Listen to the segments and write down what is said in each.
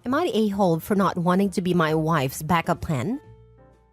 Am I the a-hole for not wanting to be my wife's backup plan?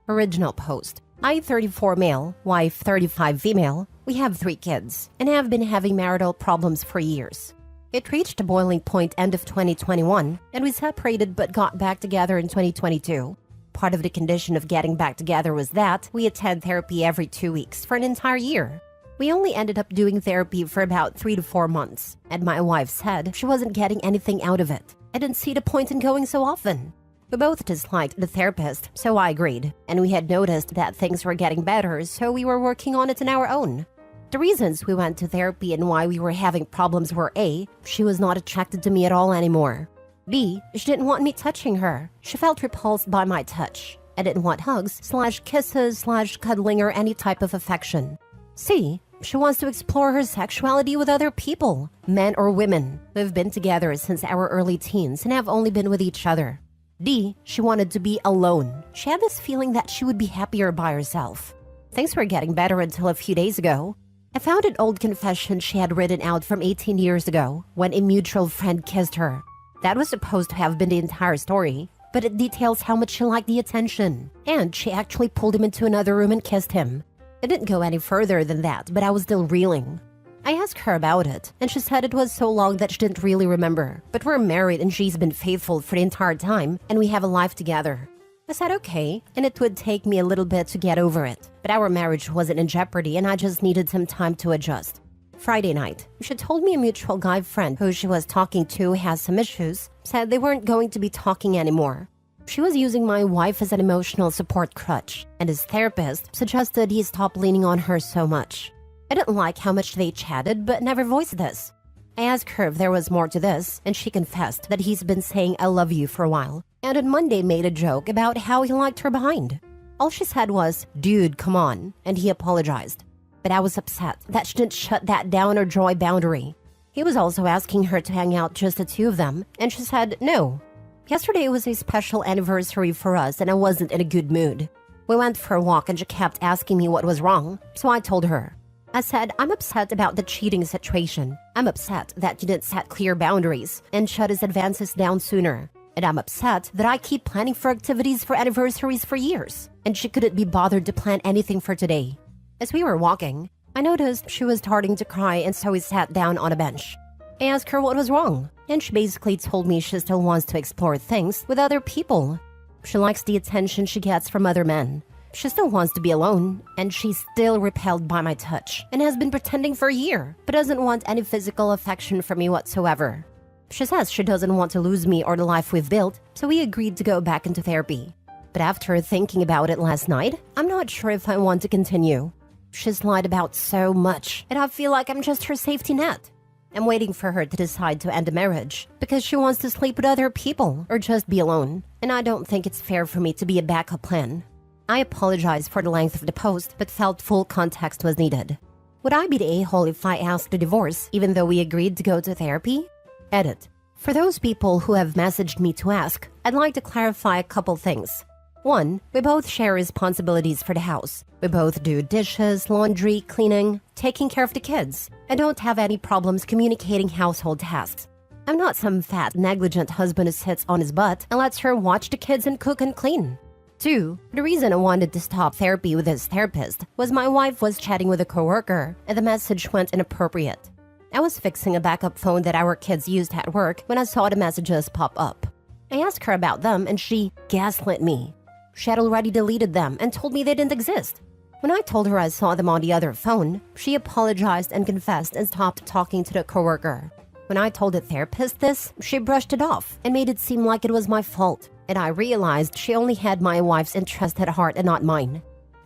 Original post. I, 34 male, wife 35 female. We have 3 kids and have been having marital problems for years. It reached a boiling point end of 2021 and we separated but got back together in 2022. Part of the condition of getting back together was that we attend therapy every 2 weeks for an entire year. We only ended up doing therapy for about 3 to 4 months, and my wife said she wasn't getting anything out of it. I didn't see the point in going so often. We both disliked the therapist, so I agreed, and we had noticed that things were getting better, so we were working on it on our own. The reasons we went to therapy and why we were having problems were A, she was not attracted to me at all anymore. B, she didn't want me touching her. She felt repulsed by my touch. I didn't want hugs/kisses/cuddling or any type of affection. C, she wants to explore her sexuality with other people, men or women. We've been together since our early teens and have only been with each other. D, she wanted to be alone. She had this feeling that she would be happier by herself. Things were getting better until a few days ago. I found an old confession she had written out from 18 years ago when a mutual friend kissed her. That was supposed to have been the entire story, but it details how much she liked the attention, and she actually pulled him into another room and kissed him. It didn't go any further than that, but I was still reeling. I asked her about it, and she said it was so long that she didn't really remember, but we're married and she's been faithful for the entire time, and we have a life together. I said okay, and it would take me a little bit to get over it, but our marriage wasn't in jeopardy and I just needed some time to adjust. Friday night, she told me a mutual guy friend who she was talking to has some issues, said they weren't going to be talking anymore. She was using my wife as an emotional support crutch, and his therapist suggested he stop leaning on her so much. I didn't like how much they chatted, but never voiced this. I asked her if there was more to this, and she confessed that he's been saying I love you for a while, and on Monday made a joke about how he liked her behind. All she said was, "Dude, come on," and he apologized. But I was upset that she didn't shut that down or draw a boundary. He was also asking her to hang out just the 2 of them, and she said no. Yesterday was a special anniversary for us and I wasn't in a good mood. We went for a walk and she kept asking me what was wrong, so I told her. I said, I'm upset about the cheating situation. I'm upset that you didn't set clear boundaries and shut his advances down sooner. And I'm upset that I keep planning for activities for anniversaries for years, and she couldn't be bothered to plan anything for today. As we were walking, I noticed she was starting to cry, and so we sat down on a bench. I asked her what was wrong, and she basically told me she still wants to explore things with other people. She likes the attention she gets from other men. She still wants to be alone, and she's still repelled by my touch, and has been pretending for a year, but doesn't want any physical affection from me whatsoever. She says she doesn't want to lose me or the life we've built, so we agreed to go back into therapy. But after thinking about it last night, I'm not sure if I want to continue. She's lied about so much, and I feel like I'm just her safety net. I'm waiting for her to decide to end the marriage because she wants to sleep with other people or just be alone, and I don't think it's fair for me to be a backup plan. I apologize for the length of the post, but felt full context was needed. Would I be the a-hole if I asked a divorce even though we agreed to go to therapy? Edit. For those people who have messaged me to ask, I'd like to clarify a couple things. 1. We both share responsibilities for the house. We both do dishes, laundry, cleaning, taking care of the kids. I don't have any problems communicating household tasks. I'm not some fat, negligent husband who sits on his butt and lets her watch the kids and cook and clean. 2. The reason I wanted to stop therapy with his therapist was my wife was chatting with a coworker and the message went inappropriate. I was fixing a backup phone that our kids used at work when I saw the messages pop up. I asked her about them and she gaslit me. She had already deleted them and told me they didn't exist. When I told her I saw them on the other phone, she apologized and confessed and stopped talking to the coworker. When I told the therapist this, she brushed it off and made it seem like it was my fault, and I realized she only had my wife's interest at heart and not mine.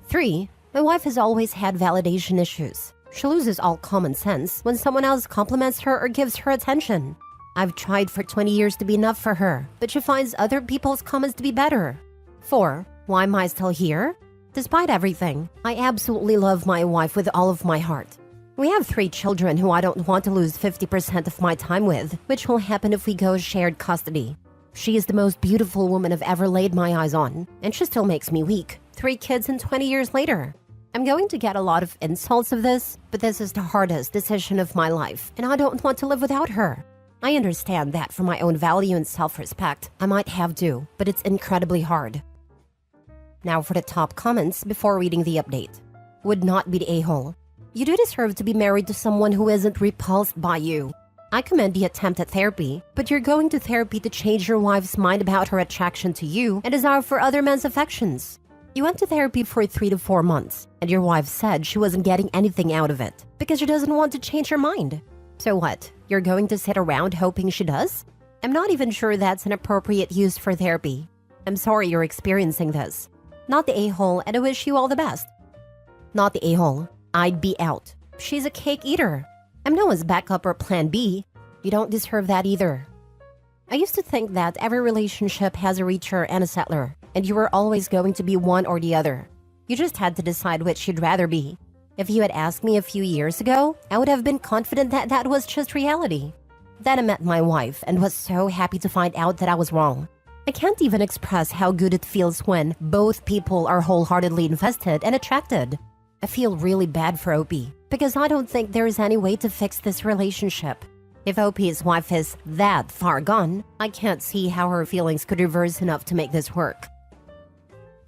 3. My wife has always had validation issues. She loses all common sense when someone else compliments her or gives her attention. I've tried for 20 years to be enough for her, but she finds other people's comments to be better. 4. Why am I still here? Despite everything, I absolutely love my wife with all of my heart. We have 3 children who I don't want to lose 50% of my time with, which will happen if we go shared custody. She is the most beautiful woman I've ever laid my eyes on, and she still makes me weak. 3 kids and 20 years later. I'm going to get a lot of insults of this, but this is the hardest decision of my life, and I don't want to live without her. I understand that for my own value and self-respect, I might have to, but it's incredibly hard. Now for the top comments before reading the update. Would not be the a-hole. You do deserve to be married to someone who isn't repulsed by you. I commend the attempt at therapy, but you're going to therapy to change your wife's mind about her attraction to you and desire for other men's affections. You went to therapy for 3 to 4 months, and your wife said she wasn't getting anything out of it because she doesn't want to change her mind. So what? You're going to sit around hoping she does? I'm not even sure that's an appropriate use for therapy. I'm sorry you're experiencing this. Not the a-hole, and I wish you all the best. Not the a-hole. I'd be out. She's a cake eater. I'm no one's backup or plan B. You don't deserve that either. I used to think that every relationship has a reacher and a settler, and you were always going to be one or the other. You just had to decide which you'd rather be. If you had asked me a few years ago, I would have been confident that that was just reality. Then I met my wife and was so happy to find out that I was wrong. I can't even express how good it feels when both people are wholeheartedly invested and attracted. I feel really bad for Opie because I don't think there is any way to fix this relationship. If Opie's wife is that far gone, I can't see how her feelings could reverse enough to make this work.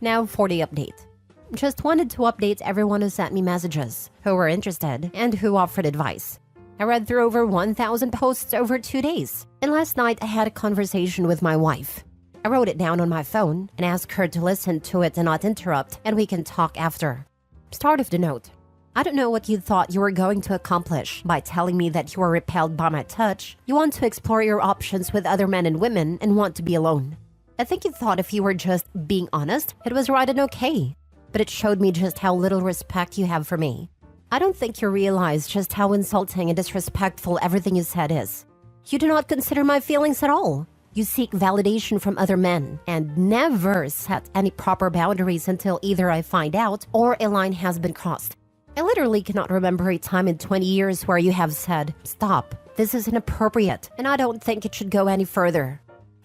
Now for the update. Just wanted to update everyone who sent me messages, who were interested, and who offered advice. I read through over 1,000 posts over 2 days, and last night I had a conversation with my wife. I wrote it down on my phone and asked her to listen to it and not interrupt, and we can talk after. Start of the note. I don't know what you thought you were going to accomplish by telling me that you were repelled by my touch. You want to explore your options with other men and women and want to be alone. I think you thought if you were just being honest, it was right and okay. But it showed me just how little respect you have for me. I don't think you realize just how insulting and disrespectful everything you said is. You do not consider my feelings at all. You seek validation from other men and never set any proper boundaries until either I find out or a line has been crossed. I literally cannot remember a time in 20 years where you have said, "Stop, this is inappropriate, and I don't think it should go any further."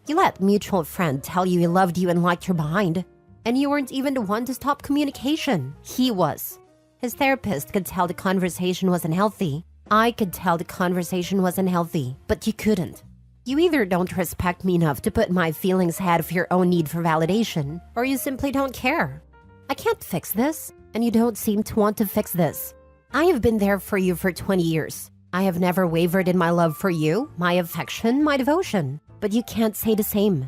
You let a mutual friend tell you he loved you and liked your behind, and you weren't even the one to stop communication. He was. His therapist could tell the conversation was unhealthy. I could tell the conversation was unhealthy, but you couldn't. You either don't respect me enough to put my feelings ahead of your own need for validation, or you simply don't care. I can't fix this, and you don't seem to want to fix this. I have been there for you for 20 years. I have never wavered in my love for you, my affection, my devotion, but you can't say the same.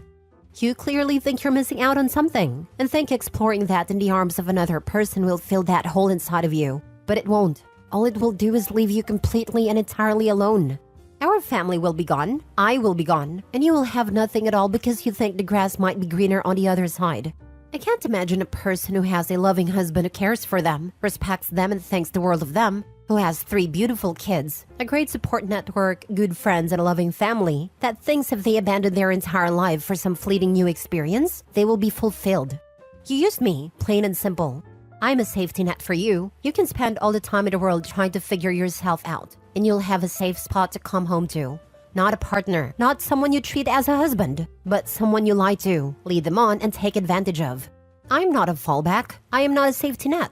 You clearly think you're missing out on something, and think exploring that in the arms of another person will fill that hole inside of you, but it won't. All it will do is leave you completely and entirely alone. Our family will be gone, I will be gone, and you will have nothing at all because you think the grass might be greener on the other side. I can't imagine a person who has a loving husband who cares for them, respects them and thinks the world of them, who has 3 beautiful kids, a great support network, good friends, and a loving family, that thinks if they abandon their entire life for some fleeting new experience, they will be fulfilled. You used me, plain and simple. I'm a safety net for you. You can spend all the time in the world trying to figure yourself out, and you'll have a safe spot to come home to. Not a partner, not someone you treat as a husband, but someone you lie to, lead them on, and take advantage of. I'm not a fallback. I am not a safety net.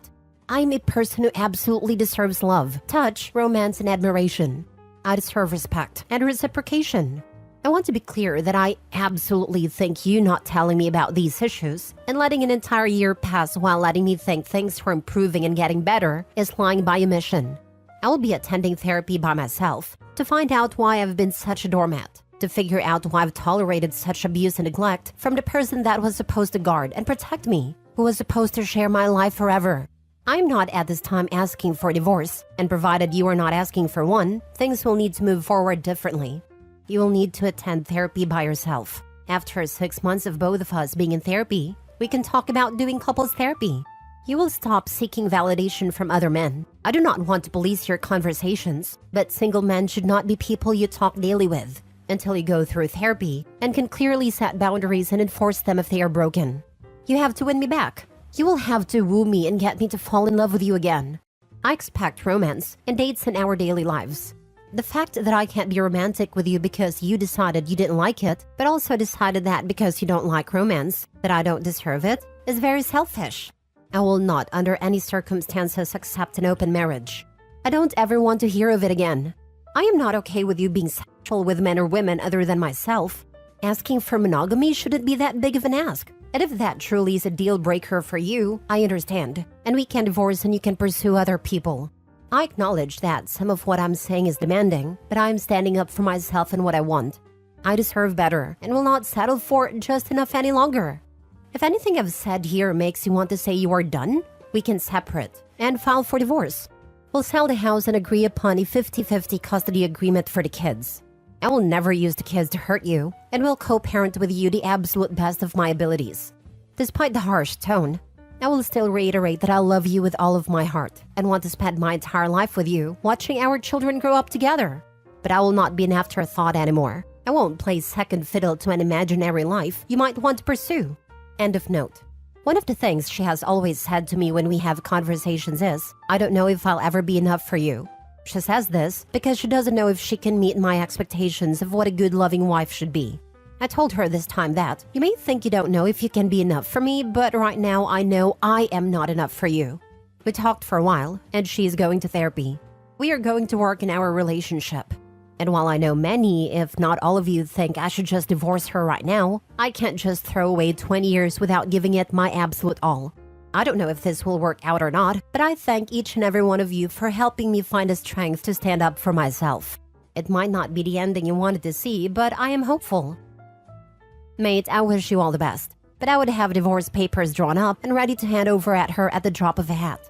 I'm a person who absolutely deserves love, touch, romance, and admiration. I deserve respect and reciprocation. I want to be clear that I absolutely think you not telling me about these issues and letting an entire year pass while letting me think things were improving and getting better is lying by omission. I will be attending therapy by myself to find out why I've been such a doormat, to figure out why I've tolerated such abuse and neglect from the person that was supposed to guard and protect me, who was supposed to share my life forever. I'm not at this time asking for a divorce, and provided you are not asking for one, things will need to move forward differently. You will need to attend therapy by yourself. After 6 months of both of us being in therapy, we can talk about doing couples therapy. You will stop seeking validation from other men. I do not want to police your conversations, but single men should not be people you talk daily with until you go through therapy and can clearly set boundaries and enforce them if they are broken. You have to win me back. You will have to woo me and get me to fall in love with you again. I expect romance and dates in our daily lives. The fact that I can't be romantic with you because you decided you didn't like it, but also decided that because you don't like romance, that I don't deserve it, is very selfish. I will not, under any circumstances, accept an open marriage. I don't ever want to hear of it again. I am not okay with you being with men or women other than myself. Asking for monogamy shouldn't be that big of an ask. And if that truly is a deal breaker for you, I understand. And we can divorce and you can pursue other people. I acknowledge that some of what I'm saying is demanding, but I'm standing up for myself and what I want. I deserve better and will not settle for just enough any longer. If anything I've said here makes you want to say you are done, we can separate and file for divorce. We'll sell the house and agree upon a 50-50 custody agreement for the kids. I will never use the kids to hurt you and will co-parent with you the absolute best of my abilities. Despite the harsh tone, I will still reiterate that I love you with all of my heart and want to spend my entire life with you, watching our children grow up together. But I will not be an afterthought anymore. I won't play second fiddle to an imaginary life you might want to pursue. End of note. One of the things she has always said to me when we have conversations is, I don't know if I'll ever be enough for you. She says this because she doesn't know if she can meet my expectations of what a good loving wife should be. I told her this time that, you may think you don't know if you can be enough for me, but right now I know I am not enough for you. We talked for a while, and she is going to therapy. We are going to work in our relationship. And while I know many, if not all of you think I should just divorce her right now, I can't just throw away 20 years without giving it my absolute all. I don't know if this will work out or not, but I thank each and every one of you for helping me find the strength to stand up for myself. It might not be the ending you wanted to see, but I am hopeful. Mate, I wish you all the best, but I would have divorce papers drawn up and ready to hand over at her at the drop of a hat.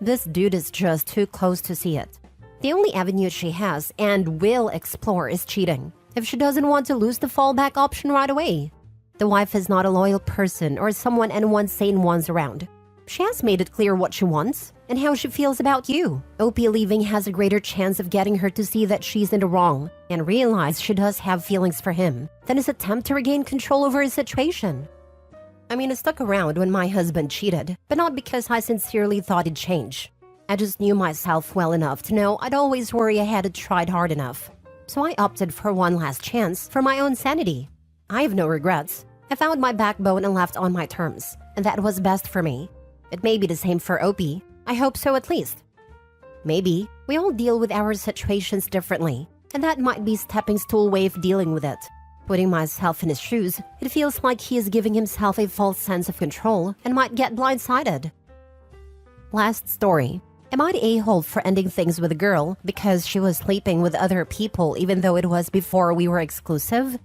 This dude is just too close to see it. The only avenue she has and will explore is cheating, if she doesn't want to lose the fallback option right away. The wife is not a loyal person or someone anyone sane wants around. She has made it clear what she wants and how she feels about you. OP leaving has a greater chance of getting her to see that she's in the wrong and realize she does have feelings for him than his attempt to regain control over his situation. I mean, I stuck around when my husband cheated, but not because I sincerely thought he'd change. I just knew myself well enough to know I'd always worry I hadn't tried hard enough. So I opted for one last chance for my own sanity. I have no regrets. I found my backbone and left on my terms, and that was best for me. It may be the same for Opie. I hope so at least. Maybe we all deal with our situations differently, and that might be stepping stool way of dealing with it. Putting myself in his shoes, it feels like he is giving himself a false sense of control and might get blindsided. Last story. Am I the a-hole for ending things with a girl because she was sleeping with other people even though it was before we were exclusive?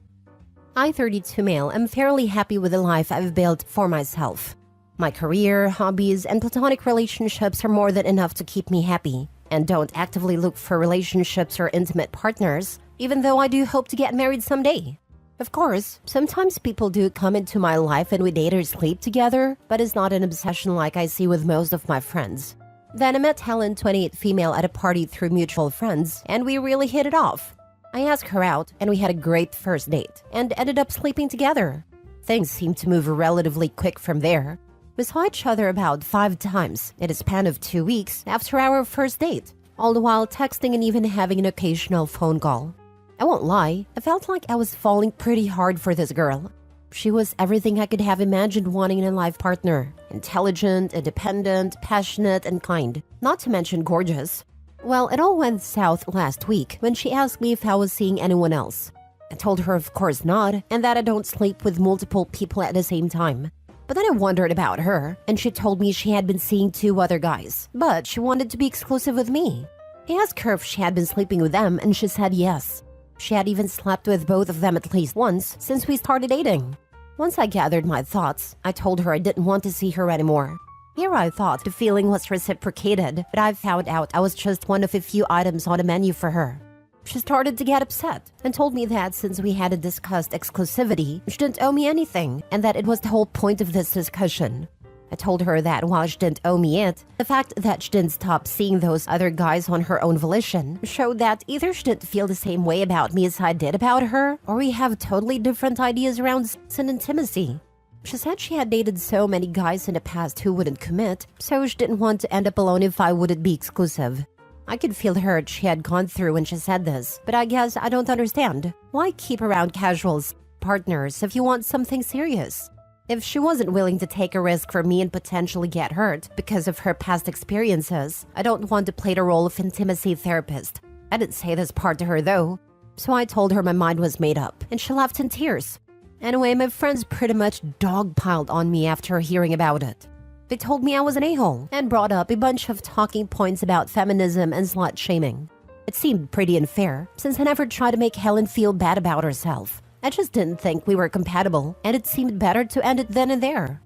I, 32 male, am fairly happy with the life I've built for myself. My career, hobbies, and platonic relationships are more than enough to keep me happy, and don't actively look for relationships or intimate partners, even though I do hope to get married someday. Of course, sometimes people do come into my life and we date or sleep together, but it's not an obsession like I see with most of my friends. Then I met Helen, 28 female, at a party through mutual friends, and we really hit it off. I asked her out, and we had a great first date, and ended up sleeping together. Things seemed to move relatively quick from there. We saw each other about 5 times in a span of 2 weeks after our first date, all the while texting and even having an occasional phone call. I won't lie, I felt like I was falling pretty hard for this girl. She was everything I could have imagined wanting in a life partner. Intelligent, independent, passionate, and kind. Not to mention gorgeous. Well, it all went south last week when she asked me if I was seeing anyone else. I told her of course not, and that I don't sleep with multiple people at the same time. But then I wondered about her, and she told me she had been seeing 2 other guys, but she wanted to be exclusive with me. I asked her if she had been sleeping with them, and she said yes. She had even slept with both of them at least once since we started dating. Once I gathered my thoughts, I told her I didn't want to see her anymore. Here I thought the feeling was reciprocated, but I found out I was just one of a few items on the menu for her. She started to get upset and told me that since we hadn't discussed exclusivity, she didn't owe me anything and that it was the whole point of this discussion. I told her that while she didn't owe me it, the fact that she didn't stop seeing those other guys on her own volition showed that either she didn't feel the same way about me as I did about her, or we have totally different ideas around sex and intimacy. She said she had dated so many guys in the past who wouldn't commit, so she didn't want to end up alone if I wouldn't be exclusive. I could feel the hurt she had gone through when she said this, but I guess I don't understand. Why keep around casuals, partners, if you want something serious? If she wasn't willing to take a risk for me and potentially get hurt because of her past experiences, I don't want to play the role of intimacy therapist. I didn't say this part to her though. So I told her my mind was made up, and she left in tears. Anyway, my friends pretty much dogpiled on me after hearing about it. They told me I was an a-hole and brought up a bunch of talking points about feminism and slut shaming. It seemed pretty unfair, since I never tried to make Helen feel bad about herself. I just didn't think we were compatible, and it seemed better to end it then and there.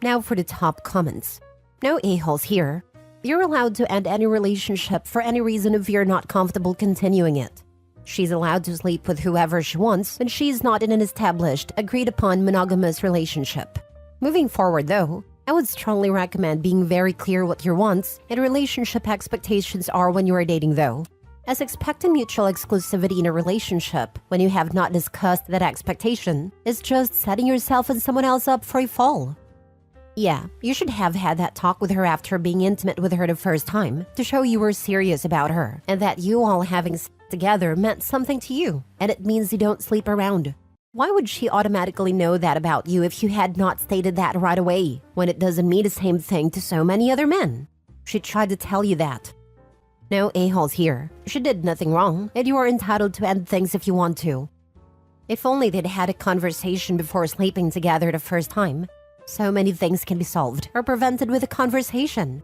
Now for the top comments. No a-holes here. You're allowed to end any relationship for any reason if you're not comfortable continuing it. She's allowed to sleep with whoever she wants, and she's not in an established, agreed-upon monogamous relationship. Moving forward though, I would strongly recommend being very clear what your wants and relationship expectations are when you are dating though, as expecting mutual exclusivity in a relationship when you have not discussed that expectation is just setting yourself and someone else up for a fall. Yeah, you should have had that talk with her after being intimate with her the first time to show you were serious about her and that you all having sex together meant something to you, and it means you don't sleep around. Why would she automatically know that about you if you had not stated that right away, when it doesn't mean the same thing to so many other men? She tried to tell you that. No a-holes here. She did nothing wrong, and you are entitled to end things if you want to. If only they'd had a conversation before sleeping together the first time. So many things can be solved or prevented with a conversation.